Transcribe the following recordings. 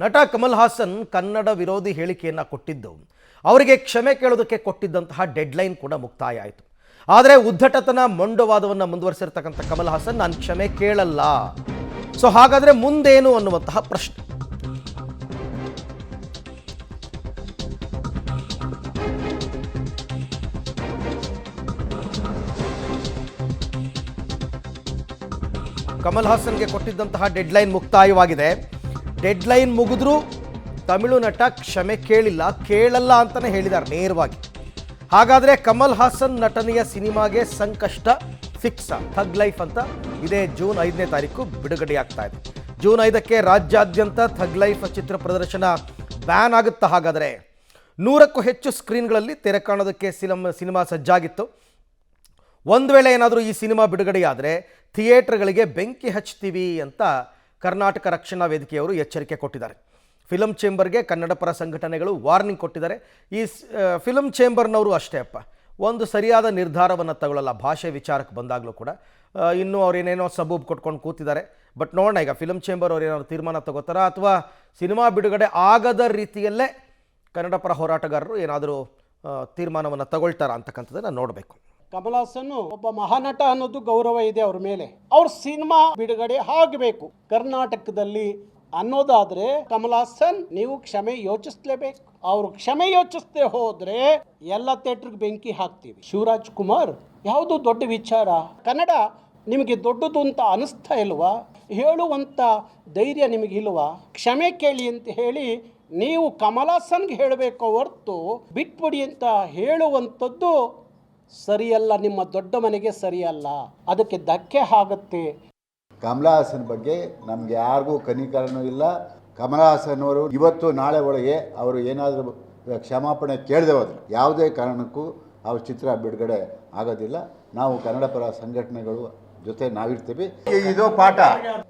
ನಟ ಕಮಲ್ ಹಾಸನ್ ಕನ್ನಡ ವಿರೋಧಿ ಹೇಳಿಕೆಯನ್ನು ಕೊಟ್ಟಿದ್ದು ಅವರಿಗೆ ಕ್ಷಮೆ ಕೇಳೋದಕ್ಕೆ ಕೊಟ್ಟಿದ್ದಂತಹ ಡೆಡ್ಲೈನ್ ಕೂಡ ಮುಕ್ತಾಯ ಆಯಿತು. ಆದರೆ ಉದ್ದಟತನ ಮೊಂಡವಾದವನ್ನು ಮುಂದುವರಿಸಿರ್ತಕ್ಕಂಥ ಕಮಲ್ ಹಾಸನ್ ನಾನು ಕ್ಷಮೆ ಕೇಳಲ್ಲ, ಸೊ ಹಾಗಾದರೆ ಮುಂದೇನು ಅನ್ನುವಂತಹ ಪ್ರಶ್ನೆ. ಕಮಲ್ ಹಾಸನ್ಗೆ ಕೊಟ್ಟಿದ್ದಂತಹ ಡೆಡ್ಲೈನ್ ಮುಕ್ತಾಯವಾಗಿದೆ. ಡೆಡ್ಲೈನ್ ಮುಗಿದ್ರೂ ತಮಿಳು ನಟ ಕ್ಷಮೆ ಕೇಳಲ್ಲ ಅಂತಲೇ ಹೇಳಿದ್ದಾರೆ ನೇರವಾಗಿ. ಹಾಗಾದರೆ ಕಮಲ್ ಹಾಸನ್ ನಟನೆಯ ಸಿನಿಮಾಗೆ ಸಂಕಷ್ಟ ಫಿಕ್ಸ್. ಥಗ್ ಲೈಫ್ ಅಂತ ಇದೇ ಜೂನ್ 5ನೇ ತಾರೀಕು ಬಿಡುಗಡೆಯಾಗ್ತಾ ಇದೆ. ಜೂನ್ 5ಕ್ಕೆ ರಾಜ್ಯಾದ್ಯಂತ ಥಗ್ ಲೈಫ್ ಚಿತ್ರ ಪ್ರದರ್ಶನ ಬ್ಯಾನ್ ಆಗುತ್ತಾ? ಹಾಗಾದರೆ 100ಕ್ಕೂ ಹೆಚ್ಚು ಸ್ಕ್ರೀನ್ಗಳಲ್ಲಿ ತೆರೆ ಕಾಣೋದಕ್ಕೆ ಸಿನಿಮಾ ಸಜ್ಜಾಗಿತ್ತು. ಒಂದು ವೇಳೆ ಏನಾದರೂ ಈ ಸಿನಿಮಾ ಬಿಡುಗಡೆಯಾದರೆ ಥಿಯೇಟರ್ಗಳಿಗೆ ಬೆಂಕಿ ಹಚ್ತೀವಿ ಅಂತ ಕರ್ನಾಟಕ ರಕ್ಷಣಾ ವೇದಿಕೆಯವರು ಎಚ್ಚರಿಕೆ ಕೊಟ್ಟಿದ್ದಾರೆ. ಫಿಲಂ ಚೇಂಬರ್ಗೆ ಕನ್ನಡ ಪರ ಸಂಘಟನೆಗಳು ವಾರ್ನಿಂಗ್ ಕೊಟ್ಟಿದ್ದಾರೆ. ಈ ಫಿಲಂ ಚೇಂಬರ್ನವರು ಅಷ್ಟೇ ಒಂದು ಸರಿಯಾದ ನಿರ್ಧಾರವನ್ನು ತಗೊಳ್ಳಲ್ಲ ಭಾಷೆ ವಿಚಾರಕ್ಕೆ ಬಂದಾಗಲೂ ಕೂಡ. ಇನ್ನೂ ಅವ್ರೇನೇನೋ ಸಬೂಬ್ ಕೊಟ್ಕೊಂಡು ಕೂತಿದ್ದಾರೆ. ಬಟ್ ನೋಡೋಣ ಈಗ ಫಿಲಂ ಚೇಂಬರ್ ಅವ್ರು ಏನಾದ್ರು ತೀರ್ಮಾನ ತಗೋತಾರಾ ಅಥವಾ ಸಿನಿಮಾ ಬಿಡುಗಡೆ ಆಗದ ರೀತಿಯಲ್ಲೇ ಕನ್ನಡ ಪರ ಹೋರಾಟಗಾರರು ಏನಾದರೂ ತೀರ್ಮಾನವನ್ನು ತಗೊಳ್ತಾರಾ ಅಂತಕ್ಕಂಥದ್ದನ್ನು ನೋಡಬೇಕು. ಕಮಲ್ ಹಾಸನ್ ಒಬ್ಬ ಮಹಾನಟ ಅನ್ನೋದು ಗೌರವ ಇದೆ ಅವ್ರ ಮೇಲೆ. ಅವ್ರ ಸಿನಿಮಾ ಬಿಡುಗಡೆ ಆಗಬೇಕು ಕರ್ನಾಟಕದಲ್ಲಿ ಅನ್ನೋದಾದ್ರೆ ಕಮಲ್ ಹಾಸನ್ ನೀವು ಕ್ಷಮೆ ಯೋಚಿಸ್ಲೇಬೇಕು. ಅವ್ರು ಕ್ಷಮೆ ಯೋಚಿಸದೆ ಹೋದ್ರೆ ಎಲ್ಲ ಥಿಯೇಟರ್ಗೆ ಬೆಂಕಿ ಹಾಕ್ತೀವಿ. ಶಿವರಾಜ್ ಕುಮಾರ್ ಯಾವುದು ದೊಡ್ಡ ವಿಚಾರ, ಕನ್ನಡ ನಿಮಗೆ ದೊಡ್ಡದು ಅಂತ ಅನಿಸ್ತಾ ಇಲ್ವಾ? ಹೇಳುವಂಥ ಧೈರ್ಯ ನಿಮಗಿಲ್ವಾ? ಕ್ಷಮೆ ಕೇಳಿ ಅಂತ ಹೇಳಿ ನೀವು ಕಮಲ್ ಹಾಸನ್ಗೆ ಹೇಳಬೇಕು ಹೊರತು ಬಿಟ್ಬಿಡಿ ಅಂತ ಹೇಳುವಂಥದ್ದು ಸರಿಯಲ್ಲ. ನಿಮ್ಮ ದೊಡ್ಡ ಮನೆಗೆ ಸರಿಯಲ್ಲ, ಅದಕ್ಕೆ ಧಕ್ಕೆ ಆಗುತ್ತೆ. ಕಮಲ್ ಹಾಸನ್ ಬಗ್ಗೆ ನಮಗೆ ಯಾರಿಗೂ ಕನಿಕರನೂ ಇಲ್ಲ. ಕಮಲ್ ಹಾಸನ್ ಅವರು ಇವತ್ತು ನಾಳೆ ಒಳಗೆ ಅವರು ಏನಾದರೂ ಕ್ಷಮಾಪಣೆ ಕೇಳದೆ ಹೋದ್ರೆ ಯಾವುದೇ ಕಾರಣಕ್ಕೂ ಅವ್ರ ಚಿತ್ರ ಬಿಡುಗಡೆ ಆಗೋದಿಲ್ಲ. ನಾವು ಕನ್ನಡ ಪರ ಸಂಘಟನೆಗಳು ಜೊತೆ ನಾವಿರ್ತೀವಿ. ಇದು ಪಾಠ.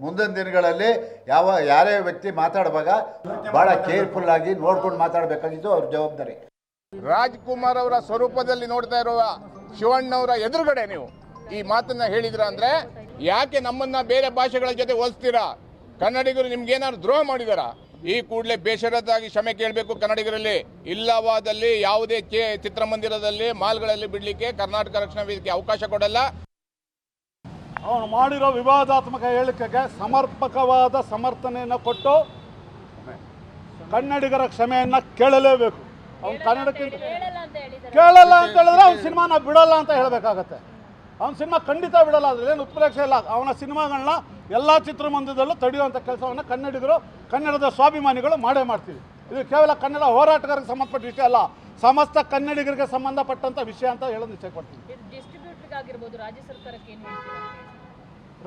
ಮುಂದಿನ ದಿನಗಳಲ್ಲಿ ಯಾರೇ ವ್ಯಕ್ತಿ ಮಾತಾಡುವಾಗ ಭಾಳ ಕೇರ್ಫುಲ್ ಆಗಿ ನೋಡ್ಕೊಂಡು ಮಾತಾಡಬೇಕಾಗಿದ್ದು ಅವ್ರ ಜವಾಬ್ದಾರಿ. ರಾಜ್ಕುಮಾರ್ ಅವರ ಸ್ವರೂಪದಲ್ಲಿ ನೋಡ್ತಾ ಇರುವ ಶಿವಣ್ಣವರ ಎದುರುಗಡೆ ನೀವು ಈ ಮಾತನ್ನ ಹೇಳಿದ್ರ ಅಂದ್ರೆ ಯಾಕೆ ನಮ್ಮನ್ನ ಬೇರೆ ಭಾಷೆಗಳ ಜೊತೆ ಹೋಲಿಸ್ತೀರಾ? ಕನ್ನಡಿಗರು ನಿಮ್ಗೇನಾದ್ರು ದ್ರೋಹ ಮಾಡಿದಾರ? ಈ ಕೂಡಲೇ ಬೇಷರತ್ತಾಗಿ ಕ್ಷಮೆ ಕೇಳಬೇಕು ಕನ್ನಡಿಗರಲ್ಲಿ. ಇಲ್ಲವಾದಲ್ಲಿ ಯಾವುದೇ ಚಿತ್ರಮಂದಿರದಲ್ಲಿ ಮಾಲ್ಗಳಲ್ಲಿ ಬಿಡ್ಲಿಕ್ಕೆ ಕರ್ನಾಟಕ ರಕ್ಷಣಾ ವೇದಿಕೆ ಅವಕಾಶ ಕೊಡಲ್ಲ. ಅವನು ಮಾಡಿರೋ ವಿವಾದಾತ್ಮಕ ಹೇಳಿಕೆಗೆ ಸಮರ್ಪಕವಾದ ಸಮರ್ಥನೆಯನ್ನು ಕೊಟ್ಟು ಕನ್ನಡಿಗರ ಕ್ಷಮೆಯನ್ನು ಕೇಳಲೇಬೇಕು. ಅವ್ನು ಕನ್ನಡಕ್ಕಿಂತ ಕೇಳಲ್ಲ ಅಂತ ಹೇಳಿದ್ರೆ ಅವ್ನ ಸಿನಿಮಾನ ಬಿಡಲ್ಲ ಅಂತ ಹೇಳಬೇಕಾಗತ್ತೆ. ಅವ್ನ ಸಿನಿಮಾ ಖಂಡಿತ ಬಿಡಲ್ಲ, ಅದ್ರೇನು ಉತ್ಪ್ರೇಕ್ಷೆ ಇಲ್ಲ. ಅವನ ಸಿನಿಮಾಗಳನ್ನ ಎಲ್ಲ ಚಿತ್ರಮಂದಿರದಲ್ಲೂ ತಡೆಯುವಂಥ ಕೆಲಸವನ್ನು ಕನ್ನಡಿಗರು, ಕನ್ನಡದ ಸ್ವಾಭಿಮಾನಿಗಳು ಮಾಡೇ ಮಾಡ್ತೀವಿ. ಇದು ಕೇವಲ ಕನ್ನಡ ಹೋರಾಟಗಾರರಿಗೆ ಸಂಬಂಧಪಟ್ಟ ವಿಷಯ ಅಲ್ಲ, ಸಮಸ್ತ ಕನ್ನಡಿಗರಿಗೆ ಸಂಬಂಧಪಟ್ಟಂಥ ವಿಷಯ ಅಂತ ಹೇಳೋದು ಇಚ್ಛೆ ಪಡ್ತೀವಿ.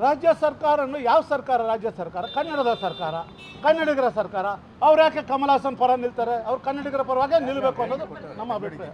ರಾಜ್ಯ ಸರ್ಕಾರ ಯಾವ ಸರ್ಕಾರ? ರಾಜ್ಯ ಸರ್ಕಾರ ಕನ್ನಡದ ಸರ್ಕಾರ, ಕನ್ನಡಿಗರ ಸರ್ಕಾರ. ಅವ್ರು ಯಾಕೆ ಕಮಲ್ ಹಾಸನ್ ಪರ ನಿಲ್ತಾರೆ? ಅವ್ರು ಕನ್ನಡಿಗರ ಪರವಾಗಿ ನಿಲ್ಲಬೇಕು ಅನ್ನೋದು ನಮ್ಮ ಅಭಿಪ್ರಾಯ.